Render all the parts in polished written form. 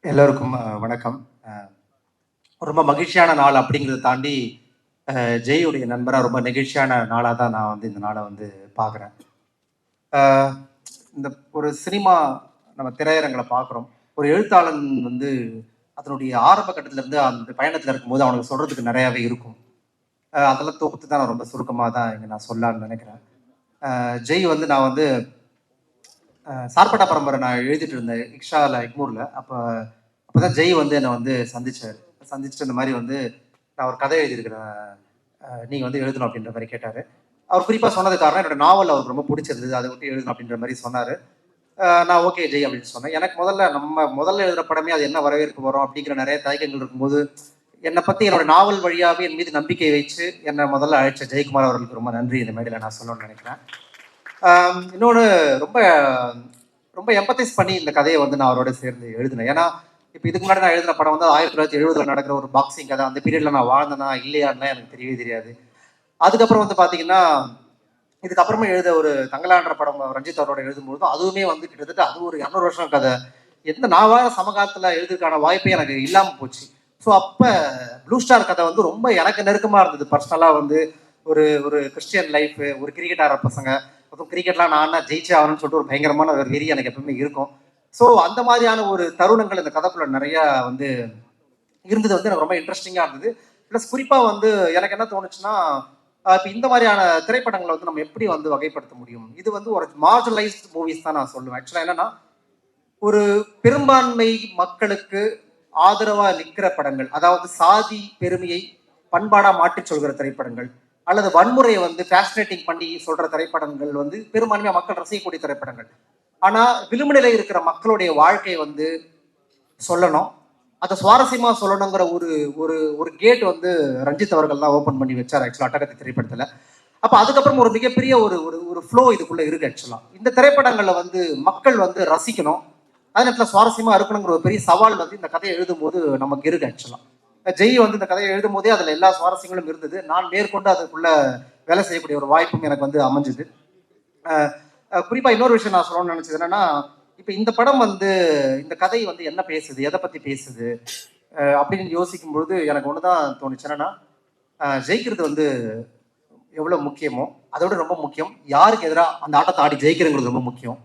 எல்லோருக்கும் வணக்கம். ரொம்ப மகிழ்ச்சியான நாள் அப்படிங்கிறத தாண்டி ஜெய்யுடைய நண்பராக ரொம்ப நெகிழ்ச்சியான நாளாக தான் நான் வந்து இந்த நாளை வந்து பார்க்குறேன். இந்த ஒரு சினிமா நம்ம திரையரங்களை பார்க்குறோம். ஒரு எழுத்தாளன் வந்து அதனுடைய ஆரம்ப கட்டத்திலேருந்து அந்த பயணத்தில் இருக்கும்போது அவனுக்கு சொல்கிறதுக்கு நிறையாவே இருக்கும். அதெல்லாம் தொகுத்து தான் நான் ரொம்ப சுருக்கமாக தான் இங்கே நான் சொல்லலான்னு நினைக்கிறேன். ஜெய் வந்து நான் வந்து சார்பட்டா பரம்பரை நான் எழுதிட்டு இருந்தேன் இக்ஷாவில் எக்மூரில். அப்போதான் ஜெய் வந்து என்னை வந்து சந்திச்சுட்டு இந்த மாதிரி வந்து நான் ஒரு கதை எழுதியிருக்கிறேன், நீங்கள் வந்து எழுதணும் அப்படின்ற மாதிரி கேட்டார். அவர் குறிப்பாக சொன்னது காரணம் என்னோட நாவல் அவருக்கு ரொம்ப பிடிச்சிருந்தது, அதை விட்டு எழுதணும் அப்படின்ற மாதிரி சொன்னார். நான் ஓகே ஜெய் அப்படின்னு சொன்னேன். எனக்கு முதல்ல எழுதுகிற படமே அது என்ன வரவேற்பு வரும் அப்படிங்கிற நிறைய தயக்கங்கள் இருக்கும்போது என்னை பற்றி என்னோட நாவல் வழியாகவே என் மீது நம்பிக்கை வச்சு என்னை முதல்ல அழைச்ச ஜெயக்குமார் அவர்களுக்கு ரொம்ப நன்றி இந்த மேடையில் நான் சொல்லணும்னு நினைக்கிறேன். இன்னொன்று ரொம்ப ரொம்ப எம்பத்தைஸ் பண்ணி இந்த கதையை வந்து நான் அவரோட சேர்ந்து எழுதினேன். ஏன்னா இப்போ இதுக்கு முன்னாடி நான் எழுதின படம் வந்து 1970 நடக்கிற ஒரு பாக்ஸிங் கதை. அந்த பீரியட்ல நான் வாழ்ந்தேனா இல்லையான்னா எனக்கு தெரியவே தெரியாது. அதுக்கப்புறம் வந்து பார்த்தீங்கன்னா இதுக்கப்புறமா எழுத ஒரு தங்கலான்ற படம் ரஞ்சித் அவரோட எழுதும்போது அதுவுமே வந்து கிட்டத்தட்ட அது ஒரு 200 வருஷம் கதை. நான் வாழ சமகாலத்தில் எழுதுறதுக்கான வாய்ப்பே எனக்கு இல்லாமல் போச்சு. ஸோ அப்போ ப்ளூ ஸ்டார் கதை வந்து ரொம்ப எனக்கு நெருக்கமாக இருந்தது. பர்சனலாக வந்து ஒரு ஒரு கிறிஸ்டியன் லைஃப், ஒரு கிரிக்கெட் ஆடுற பசங்க, மொத்தம் கிரிக்கெட்லாம் நான் ஜெயிச்சே ஆகணும்னு சொல்லிட்டு ஒரு பயங்கரமான ஒரு வெறி எனக்கு எப்பவுமே இருக்கும். ஸோ அந்த மாதிரியான ஒரு தருணங்கள் இந்த கதைக்குள்ள நிறையா வந்து இருந்தது வந்து எனக்கு ரொம்ப இன்ட்ரெஸ்டிங்காக இருந்தது. ப்ளஸ் குறிப்பாக வந்து எனக்கு என்ன தோணுச்சுன்னா, இப்போ இந்த மாதிரியான திரைப்படங்களை வந்து நம்ம எப்படி வந்து வகைப்படுத்த முடியும்? இது வந்து ஒரு மார்ஜினலைஸ்ட் மூவிஸ் தான் நான் சொல்லுவேன். ஆக்சுவலாக என்னன்னா, ஒரு பெரும்பான்மை மக்களுக்கு ஆதரவா நிற்கிற படங்கள், அதாவது சாதி பெருமையை பண்பாடா மாற்றி சொல்கிற திரைப்படங்கள், அல்லது வன்முறையை வந்து ஃபேசினேட்டிங் பண்ணி சொல்ற திரைப்படங்கள் வந்து பெரும்பான்மையா மக்கள் ரசிக்கக்கூடிய திரைப்படங்கள். ஆனா விளிம்புநிலை இருக்கிற மக்களுடைய வாழ்க்கையை வந்து சொல்லணும், அதை சுவாரஸ்யமா சொல்லணுங்கிற ஒரு ஒரு ஒரு கேட் வந்து ரஞ்சித் அவர்கள் தான் ஓபன் பண்ணி வச்சார் ஆக்சுவலா அட்டகத்தி திரைப்படத்துல. அப்ப அதுக்கப்புறம் ஒரு மிகப்பெரிய ஒரு ஒரு ஃப்ளோ இதுக்குள்ள இருக்கு. ஆக்சுவலா இந்த திரைப்படங்கள்ல வந்து மக்கள் வந்து ரசிக்கணும், அதே நேரத்தில் சுவாரஸ்யமா இருக்கணுங்கிற ஒரு பெரிய சவால் வந்து இந்த கதையை எழுதும் போது நமக்கு இருக்கு. ஆக்சுவலா ஜெய் வந்து இந்த கதையை எழுதும் போதே அதுல எல்லா சுவாரஸ்யங்களும் இருந்தது. நான் மேற்கொண்டு அதுக்குள்ள வேலை செய்யக்கூடிய ஒரு வாய்ப்பும் எனக்கு வந்து அமைஞ்சுது. குறிப்பா இன்னொரு விஷயம் நான் சொல்லணும்னு நினைச்சது என்னன்னா, இப்ப இந்த படம் வந்து இந்த கதை வந்து என்ன பேசுது, எதை பத்தி பேசுது அப்படின்னு யோசிக்கும் பொழுது எனக்கு ஒண்ணுதான் தோணுச்சு. என்னன்னா, ஜெயிக்கிறது வந்து எவ்வளவு முக்கியமோ அதோட ரொம்ப முக்கியம் யாருக்கு எதிராக அந்த ஆட்டத்தை ஆடி ஜெயிக்கிறங்கிறது ரொம்ப முக்கியம்.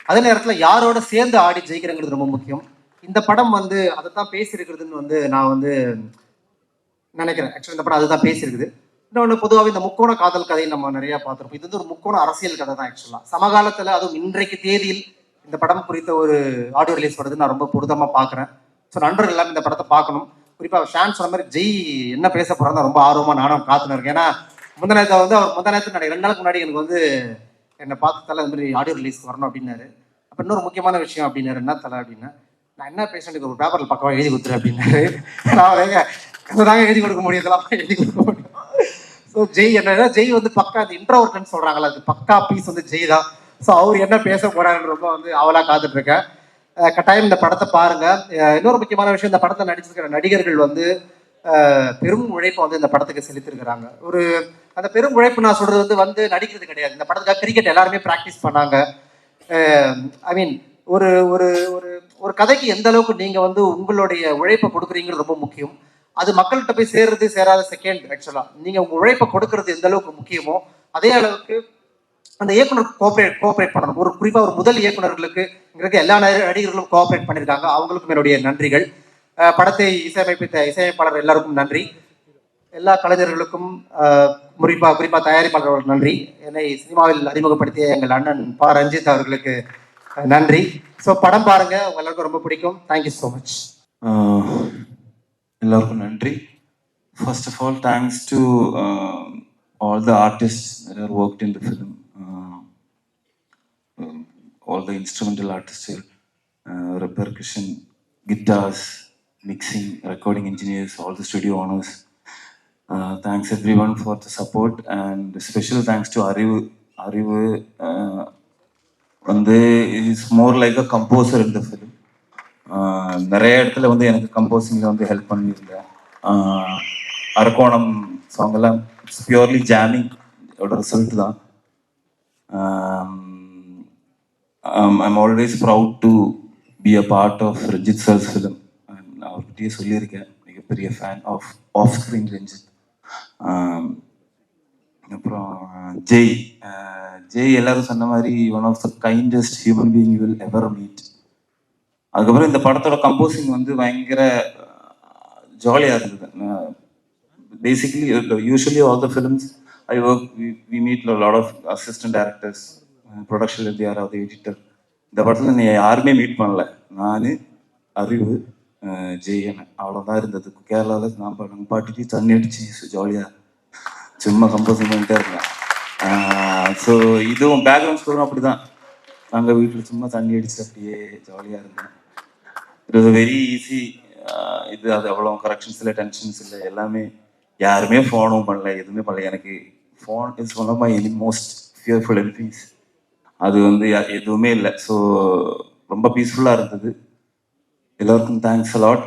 அதே நேரத்துல யாரோட சேர்ந்து ஆடி ஜெயிக்கிறங்கிறது ரொம்ப முக்கியம். இந்த படம் வந்து அதைத்தான் பேசியிருக்கிறதுன்னு வந்து நான் வந்து நினைக்கிறேன். ஆக்சுவலி இந்த படம் அதுதான் பேசியிருக்குது. இன்னொன்று பொதுவாகவே இந்த முக்கோண காதல் கதையை நம்ம நிறைய பார்த்துருப்போம். இது வந்து ஒரு முக்கோண அரசியல் கதை தான். ஆக்சுவலா சமகாலத்துல அதுவும் இன்றைக்கு தேதியில் இந்த படம் குறித்த ஒரு ஆடியோ ரிலீஸ் வருது நான் ரொம்ப பொருத்தமா பார்க்குறேன். ஸோ நண்பர்கள் எல்லாமே இந்த படத்தை பார்க்கணும். குறிப்பாக ஷான் சொன்ன மாதிரி ஜெய் என்ன பேச போறாங்க ரொம்ப ஆர்வமா நானும் காத்துன்னு இருக்கேன். ஏன்னா முந்தநேரத்தை வந்து அவர் முந்தநேரத்து 2 நாளுக்கு முன்னாடி எனக்கு வந்து என்னை பார்த்து தலை இந்த மாதிரி ஆடியோ ரிலீஸ் வரணும் அப்படின்னாரு. அப்போ இன்னொரு முக்கியமான விஷயம் அப்படின்னாரு, என்ன தலை அப்படின்னா, நான் என்ன பேசுறேன் ஒரு பேப்பர்ல பக்கவா எழுதி கொடுத்துரு அப்படின்னாரு. நான் தாங்க எழுதி கொடுக்க முடியும், இதெல்லாம் எழுதி கொடுக்க முடியும். ஸோ ஜெய் என்ன ஜெய் வந்து பக்கா அந்த இன்ட்ரோவர்ட்னு சொல்றாங்களா, அது பக்கா பீஸ் வந்து ஜெய் தான். ஸோ அவர் என்ன பேச போறாருன்னு ரொம்ப வந்து அவளா காத்துட்டு இருக்கேன். கட்டாயம் இந்த படத்தை பாருங்க. இன்னொரு முக்கியமான விஷயம், இந்த படத்தை நடிச்சிருக்கிற நடிகர்கள் வந்து பெரும் உழைப்பை வந்து இந்த படத்துக்கு செலுத்திருக்கிறாங்க. ஒரு அந்த பெரும் உழைப்பு நான் சொல்றது வந்து நடிக்கிறது கிடையாது. இந்த படத்துக்காக கிரிக்கெட் எல்லாருமே ப்ராக்டிஸ் பண்ணாங்க. ஐ மீன் ஒரு ஒரு ஒரு ஒரு கதைக்கு எந்த அளவுக்கு நீங்க வந்து உங்களுடைய உழைப்பை கொடுக்குறீங்கிறது ரொம்ப முக்கியம். அது மக்கள்கிட்ட போய் சேர்றது சேராத செகண்ட். ஆக்சுவலா நீங்க உங்க உழைப்பை கொடுக்கறது எந்த அளவுக்கு முக்கியமோ அதே அளவுக்கு அந்த இயக்குனர் கோஆபரேட் பண்ணணும். ஒரு குறிப்பா ஒரு முதல் இயக்குநர்களுக்கு எல்லா நடிகர்களும் கோஆபரேட் பண்ணியிருக்காங்க, அவங்களுக்கும் என்னுடைய நன்றிகள். படத்தை இசையமைப்பித்த இசையமைப்பாளர் எல்லாருக்கும் நன்றி. எல்லா கலைஞர்களுக்கும் குறிப்பா தயாரிப்பாளர்களுக்கு நன்றி. என்னை சினிமாவில் அறிமுகப்படுத்திய எங்கள் அண்ணன் பா ரஞ்சித் அவர்களுக்கு நன்றி. ஸோ படம் பாருங்க, எல்லாருக்கும் ரொம்ப பிடிக்கும். Thank you so much. எல்லாருக்கும் நன்றி. First of all, thanks to all the artists that have worked in the film, all the instrumental artists here, percussion, guitars, mixing, recording engineers, all the studio owners. Thanks everyone for the support, and special thanks to Arivu. வந்து is more like a composer இந்த film. நிறைய இடத்துல வந்து எனக்கு கம்போசிங்கில் வந்து help பண்ணியிருந்தேன். Arakkonam சாங்கெல்லாம் it's purely jamming ஓட result தான். I'm always proud to be a part of Ranjit sir's film. And அவர்கிட்டயே சொல்லியிருக்கேன், மிகப்பெரிய ஃபேன் ஆஃப் ஸ்க்ரீன் ரஞ்சித். அப்புறம் ஜெய் ஜெய் எல்லாரும் சொன்ன மாதிரி one of the kindest human being you will ever meet. அதுக்கப்புறம் இந்த படத்தோட கம்போசிங் வந்து பயங்கர ஜாலியாக இருந்தது. Basically usually all the films I work we meet lot of assistant directors, ப்ரொடக்ஷன்லேருந்து யாராவது எடிட்டர். இந்த படத்தில் நீ யாருமே மீட் பண்ணல, நான், அறிவு, ஜெயன், அவ்வளோதான் இருந்தது. கேரளாவில் நான் பாட்டுக்கு தண்ணி அடிச்சு ஜாலியாக சும்மா கம்போசிங் பண்ணிட்டே இருந்தேன். ஸோ இதுவும் பேக்ரவுண்ட் ஸ்கோரும் அப்படி தான். நாங்கள் வீட்டில் சும்மா தண்ணி அடிச்சு அப்படியே ஜாலியாக இருந்தேன். It was very easy. இது அது அவ்வளோ கரெக்ஷன்ஸ் இல்லை, டென்ஷன்ஸ் இல்லை, எல்லாமே. யாருமே ஃபோனும் பண்ணல, எதுவுமே பண்ணல. எனக்கு phone is one of my most fearful enemies. அது வந்து எதுவுமே இல்லை. ஸோ ரொம்ப பீஸ்ஃபுல்லாக இருந்தது. எல்லாருக்கும் thanks a lot.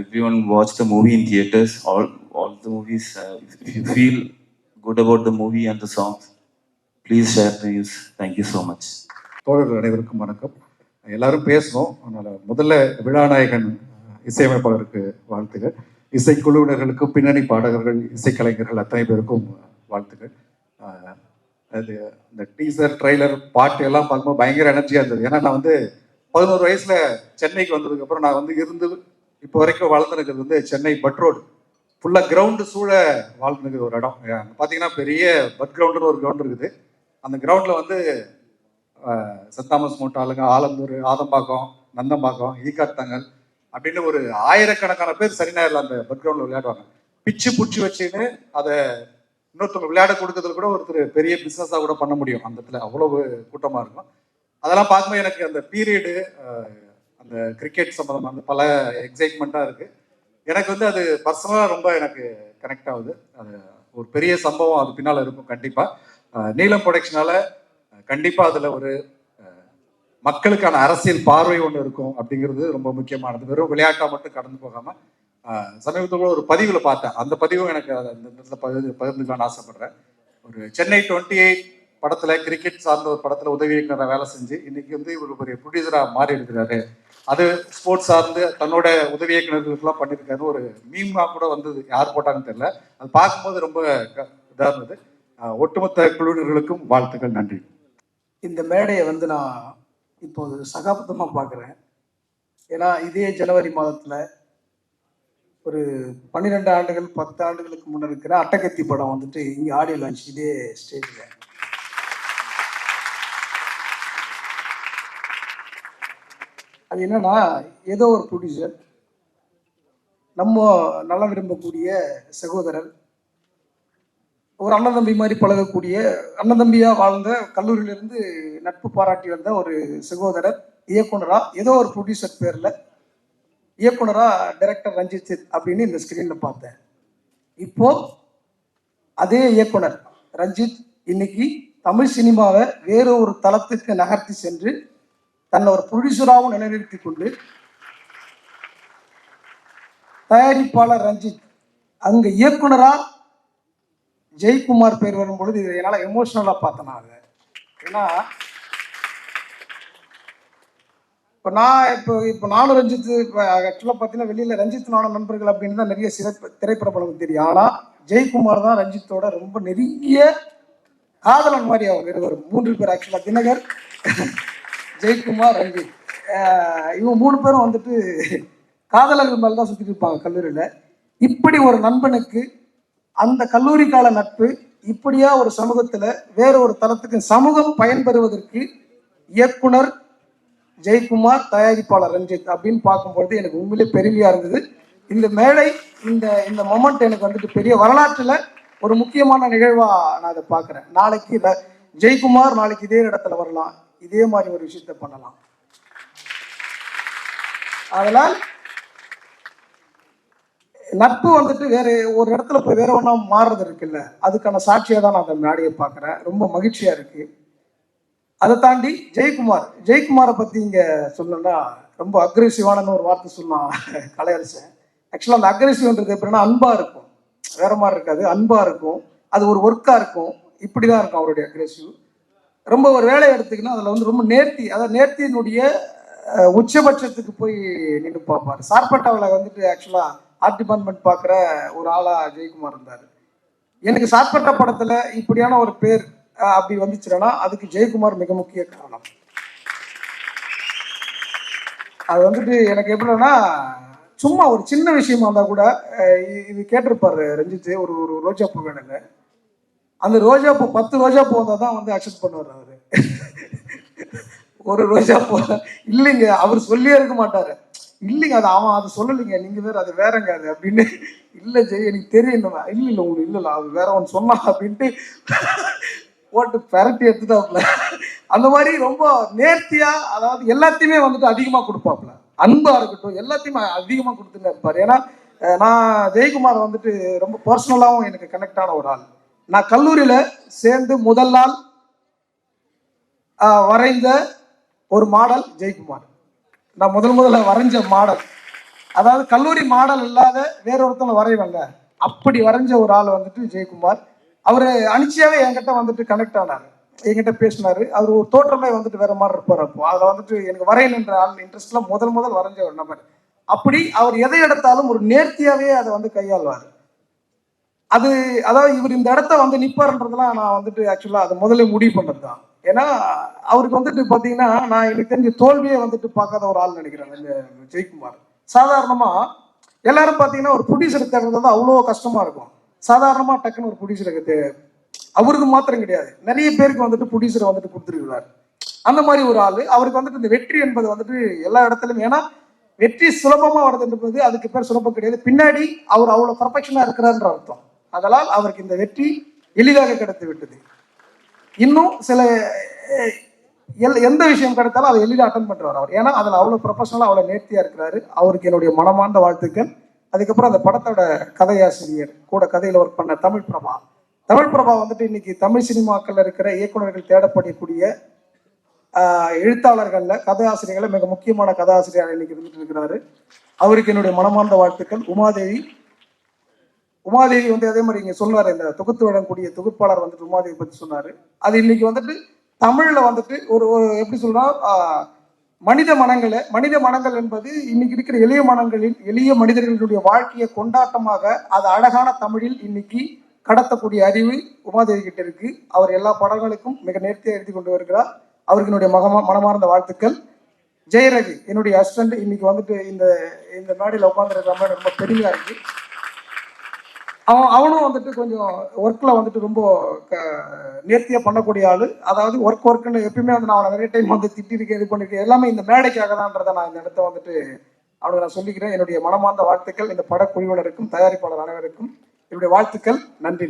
Every one watch the movie in theatres. All the movies. If you feel good about the movie and the songs, please share the news. Thank you so much. தோழர்கள் அனைவருக்கும் வணக்கம். எல்லாரும் பேசணும், அதனால் முதல்ல விழாநாயகன் இசையமைப்பாளருக்கு வாழ்த்துக்கள். இசைக்குழுவினர்களுக்கும் பின்னணி பாடகர்கள், இசைக்கலைஞர்கள் அத்தனை பேருக்கும் வாழ்த்துக்கள். அது இந்த டீசர், ட்ரெய்லர், பாட்டு எல்லாம் பார்க்கும்போது பயங்கர எனர்ஜியாக இருந்தது. ஏன்னா நான் வந்து 11 வயசில் சென்னைக்கு வந்ததுக்கப்புறம் நான் வந்து இருந்து இப்போ வரைக்கும் வாழ்ந்துருக்கிறது வந்து சென்னை பட் ரோடு. ஃபுல்லாக கிரவுண்டு சூழ வாழ்ந்துருக்குது ஒரு இடம். பார்த்தீங்கன்னா பெரிய பட் கிரவுண்டுன்னு ஒரு கிரவுண்ட் இருக்குது. அந்த கிரவுண்டில் வந்து சென்ட் தாமஸ் மோட்டாலுங்க, ஆலந்தூர், ஆதம்பாக்கம், நந்தம்பாக்கம், ஈக்காத்தங்கல் அப்படின்னு ஒரு ஆயிரக்கணக்கான பேர் சனி ஞாயிறில் அந்த பட் கிரவுண்டில் விளையாடுவாங்க. பிச்சு புடிச்சு வச்சுன்னு அதை இன்னொருத்தவங்க விளையாட கொடுக்கறதுல கூட ஒருத்தர் பெரிய பிஸ்னஸாக கூட பண்ண முடியும். அந்த இடத்துல அவ்வளவு கூட்டமாக இருக்கும். அதெல்லாம் பார்க்கும்போது எனக்கு அந்த பீரியடு, அந்த கிரிக்கெட் சம்மந்தமாக அந்த பல எக்ஸைட்மெண்ட்டாக இருக்குது. எனக்கு வந்து அது பர்சனலாக ரொம்ப எனக்கு கனெக்ட் ஆகுது. அது ஒரு பெரிய சம்பவம் அது பின்னால் இருக்கும் கண்டிப்பாக. நீலம் ப்ரொடக்ஷனால் கண்டிப்பாக அதில் ஒரு மக்களுக்கான அரசியல் பார்வை ஒன்று இருக்கும் அப்படிங்கிறது ரொம்ப முக்கியமானது. வெறும் விளையாட்டாக மட்டும் கடந்து போகாமல், சமீபத்தில் ஒரு பதிவில் பார்த்தேன். அந்த பதிவும் எனக்கு அந்த இடத்துல பகிர்ந்துக்கலான்னு ஆசைப்படுறேன். ஒரு சென்னை 28 படத்தில், கிரிக்கெட் சார்ந்த ஒரு படத்தில் உதவி இயக்குனராக வேலை செஞ்சு இன்னைக்கு வந்து இவர் ஒரு ப்ரொடியூசராக மாறி இருக்கிறாரு. அது ஸ்போர்ட்ஸ் சார்ந்து தன்னோட உதவி இயக்குநர்களுக்கெல்லாம் பண்ணியிருக்காரு. ஒரு மீமாக கூட வந்தது, யார் போட்டாங்கன்னு தெரியல. அது பார்க்கும்போது ரொம்ப இதாக இருந்தது. ஒட்டுமொத்த குழுவினர்களுக்கும் வாழ்த்துக்கள், நன்றி. இந்த மேடையை வந்து நான் இப்போது சகாப்தமாக பார்க்குறேன். ஏன்னா இதே ஜனவரி மாதத்தில் ஒரு 12 ஆண்டுகள் 10 ஆண்டுகளுக்கு முன்னே இருக்கிற அட்டகத்தி படம் வந்துட்டு இங்கே ஆடியோ லான்ச் இதே ஸ்டேஜில். அது என்னன்னா, ஏதோ ஒரு ப்ரொடியூசர், நம்ம நல்லா விரும்பக்கூடிய சகோதரர், ஒரு அண்ணன் தம்பி மாதிரி பழகக்கூடிய, அண்ணன் தம்பியாக வாழ்ந்த, கல்லூரியிலிருந்து நட்பு பாராட்டி வந்த ஒரு சகோதரர் இயக்குனராக, ஏதோ ஒரு ப்ரொடியூசர் பேரில் இயக்குனராக டைரக்டர் ரஞ்சித் அப்படின்னு இந்த ஸ்க்ரீனில் பார்த்தேன். இப்போ அதே இயக்குனர் ரஞ்சித் இன்னைக்கு தமிழ் சினிமாவை வேற ஒரு தளத்துக்கு நகர்த்தி சென்று தன்னை ஒரு ப்ரொடியூசராகவும் நிலைநிறுத்தி கொண்டு, தயாரிப்பாளர் ரஞ்சித் அங்கே இயக்குனராக ஜெயக்குமார் பேர் வரும்பொழுது இது என்னால் எமோஷனலாக பார்த்தேன் நான் அதை. ஏன்னா இப்போ நானும் ரஞ்சித், இப்போ ஆக்சுவலாக பார்த்தீங்கன்னா வெளியில் ரஞ்சித் நானும் நண்பர்கள் அப்படின்னு தான் நிறைய திரைப்படங்களுக்கு தெரியும். ஆனால் ஜெயக்குமார் தான் ரஞ்சித்தோட ரொம்ப நெருங்கிய காதலன் மாதிரி. அவங்க ஒரு 3 பேர் ஆக்சுவலாக, தினகர், ஜெயக்குமார், ரஞ்சித், இவங்க 3 பேரும் வந்துட்டு காதலர்கள் மேலே தான் சுற்றிட்டு இருப்பாங்க கல்லூரியில். இப்படி ஒரு நண்பனுக்கு அந்த கல்லூரி கால நட்பு இப்படியா ஒரு சமூகத்தில் வேற ஒரு தளத்துக்கு சமூகம் பயன்பெறுவதற்கு இயக்குனர் ஜெயக்குமார், தயாரிப்பாளர் ரஞ்சித் அப்படின்னு பார்க்கும்பொழுது எனக்கு உண்மையிலே பெருமையா இருந்தது. இந்த மேடை, இந்த மொமெண்ட் எனக்கு வந்துட்டு பெரிய வரலாற்றில் ஒரு முக்கியமான நிகழ்வா நான் அதை பார்க்குறேன். நாளைக்கு ஜெயக்குமார் நாளைக்கு இதே இடத்துல வரலாம், இதே மாதிரி ஒரு விஷயத்த பண்ணலாம். அதனால் நட்பு வந்துட்டு வேற ஒரு இடத்துல போய் வேற ஒன்றா மாறுறது இருக்குல்ல, அதுக்கான சாட்சியாக தான் நான் அந்த மேடையை பார்க்குறேன். ரொம்ப மகிழ்ச்சியாக இருக்கு. அதை தாண்டி ஜெயக்குமாரை பற்றி இங்கே சொல்லணும்னா ரொம்ப அக்ரெசிவான ஒரு வார்த்தை சொல்லலாம் கலையரசன். ஆக்சுவலாக அந்த அக்ரெசிவ்ன்றது எப்படின்னா அன்பாக இருக்கும், வேற மாதிரி இருக்காது, அன்பாக இருக்கும், அது ஒரு ஒர்க்காக இருக்கும். இப்படி தான் இருக்கும் அவருடைய அக்ரெசிவ். ரொம்ப ஒரு வேலையை எடுத்துக்கினா அதில் வந்து ரொம்ப நேர்த்தி, அதாவது நேர்த்தியினுடைய உச்சபட்சத்துக்கு போய் நின்று பார்ப்பார். சார்பட்டாவில் வந்துட்டு ஆக்சுவலா ஆர்ட் டிபார்ட்மெண்ட் பார்க்குற ஒரு ஆளா ஜெயக்குமார் இருந்தார். எனக்கு சார்பட்டா படத்துல இப்படியான ஒரு பேர் அப்படி வந்துச்சுன்னா அதுக்கு ஜெயக்குமார் மிக முக்கிய காரணம். அது வந்துட்டு எனக்கு எப்படின்னா சும்மா ஒரு சின்ன விஷயமா இருந்தா கூட இது கேட்டிருப்பாரு ரஞ்சித், ஒரு ஒரு ரோஜா பூ வேணுங்க. அந்த ரோஜா பூ 10 ரோஜா பூ வந்தால் தான் வந்து அக்செப்ட் பண்ணுவார் அவரு. ஒரு ரோஜா பூ இல்லைங்க, அவர் சொல்லியே இருக்க மாட்டாரு. இல்லைங்க அது அவன் அது சொல்லலைங்க, நீங்க வேற அது வேறங்க அது அப்படின்னு. இல்லை ஜெய் எனக்கு தெரியும், இல்லை இல்லை உங்களுக்கு இல்லை அது வேற ஒன்று சொன்னா அப்படின்ட்டு போட்டு பெரட்டி எடுத்துட்டாப்புல. அந்த மாதிரி ரொம்ப நேர்த்தியா, அதாவது எல்லாத்தையுமே வந்துட்டு அதிகமா கொடுப்பாப்புல. அன்பா இருக்கட்டும் எல்லாத்தையுமே அதிகமா கொடுத்துட்டு இருப்பாரு. ஏன்னா நான் ஜெயக்குமார் வந்துட்டு ரொம்ப பர்சனலாகவும் எனக்கு கனெக்ட் ஆன ஒரு ஆள். நான் கல்லூரியில சேர்ந்து முதல் நாள் வரைந்த ஒரு மாடல் ஜெயக்குமார். நான் முதல்ல வரைஞ்ச மாடல், அதாவது கல்லூரி மாடல் இல்லாத வேற ஒருத்தவங்க வரைவாங்க, அப்படி வரைஞ்ச ஒரு ஆள் வந்துட்டு ஜெயக்குமார். அவரு அனிச்சியாவே என்கிட்ட வந்துட்டு கனெக்ட் ஆனாரு, என்கிட்ட பேசினாரு. அவர் ஒரு தோற்றமே வந்துட்டு வேற மாதிரி இருப்பார். அப்போ அதை வந்துட்டு எனக்கு வரையணுன்ற ஆள் இன்ட்ரெஸ்ட்ல முதல் வரைஞ்ச ஒரு நபர். அப்படி அவர் எதை எடுத்தாலும் ஒரு நேர்த்தியாவே அதை வந்து கையாள்வார். அது அதாவது இவர் இந்த இடத்த வந்து நிப்பாருன்றதுலாம் நான் வந்துட்டு ஆக்சுவலா அதை முதல்ல முடிவு பண்றது தான். ஏன்னா அவருக்கு வந்துட்டு பாத்தீங்கன்னா நான் எனக்கு தெரிஞ்ச தோல்வியே வந்துட்டு பார்க்காத ஒரு ஆள் நினைக்கிறேன் இந்த ஜெயக்குமார். சாதாரணமா எல்லாரும் பாத்தீங்கன்னா ஒரு ப்ரொடியூசர் தேர்றது வந்து அவ்வளோ கஷ்டமா இருக்கும். சாதாரணமா டக்குன்னு ஒரு ப்ரொடியூசருக்கு அவருக்கு மாத்திரம் கிடையாது, நிறைய பேருக்கு வந்துட்டு ப்ரொடியூசரை வந்துட்டு கொடுத்துருக்கிறார். அந்த மாதிரி ஒரு ஆளு. அவருக்கு வந்துட்டு இந்த வெற்றி என்பது வந்துட்டு எல்லா இடத்துலையும், ஏன்னா வெற்றி சுலபமா வருதுன்றது அதுக்கு பேர் சுலபம் கிடையாது, பின்னாடி அவர் அவ்வளவு பர்ஃபெக்ஷனா இருக்கிறார்ன்ற அர்த்தம். அதனால் அவருக்கு இந்த வெற்றி எளிதாக கிடைத்து விட்டது. இன்னும் சில எந்த விஷயம் கிடைத்தாலும் அதை எளிதாக அட்டன் பண்றாரு அவர். ஏன்னா அதில் அவ்வளவு ப்ரொஃபஷனலா அவ்வளவு நேர்த்தியா இருக்கிறாரு. அவருக்கு என்னுடைய மனமார்ந்த வாழ்த்துக்கள். அதுக்கப்புறம் அந்த படத்தோட கதையாசிரியர் கூட கதையில ஒர்க் பண்ண தமிழ் பிரபா வந்துட்டு இன்னைக்கு தமிழ் சினிமாக்கள்ல இருக்கிற இயக்குநர்கள் தேடப்படக்கூடிய எழுத்தாளர்கள்ல கதையாசிரியர்களை மிக முக்கியமான கதாசிரியர் இன்னைக்கு இருந்துட்டு இருக்கிறாரு. அவருக்கு என்னுடைய மனமார்ந்த வாழ்த்துக்கள். உமாதேவி வந்து அதே மாதிரி இங்க சொன்னாரு, இந்த தொகுத்து வழங்கக்கூடிய தொகுப்பாளர் வந்துட்டு உமாதேவி பத்தி சொன்னாரு. அது இன்னைக்கு வந்துட்டு தமிழ்ல வந்துட்டு ஒரு எப்படி சொல்றா மனித மனங்கள் என்பது இன்னைக்கு இருக்கிற எளிய மனிதர்களுடைய வாழ்க்கையை கொண்டாட்டமாக அது அழகான தமிழில் இன்னைக்கு கடத்தக்கூடிய அறிவு உமாதேவி கிட்ட இருக்கு. அவர் எல்லா படங்களுக்கும் மிக நேர்த்தியாக எழுதி கொண்டு வருகிறார். அவருக்கு என்னுடைய மனமார்ந்த வாழ்த்துக்கள். ஜெயரவி என்னுடைய அசிஸ்டன்ட் இன்னைக்கு வந்துட்டு இந்த நாடியில் உட்காந்துருக்கிற மாதிரி ரொம்ப பெருமையா இருக்கு. அவனும் வந்துட்டு கொஞ்சம் ஒர்க்ல வந்துட்டு ரொம்ப நேர்த்தியா பண்ணக்கூடிய ஆளு. அதாவது ஒர்க்னு எப்பயுமே வந்து நான் நிறைய டைம் வந்து திட்டிருக்கேன், இது பண்ணிருக்கேன், எல்லாமே இந்த மேடைக்காக தான்றதை நான் இந்த இடத்த வந்துட்டு அவனுக்கு நான் சொல்லிக்கிறேன். என்னுடைய மனமார்ந்த வாழ்த்துக்கள் இந்த படக்குழுவினருக்கும் தயாரிப்பாளர் அனைவருக்கும் என்னுடைய வாழ்த்துக்கள். நன்றி.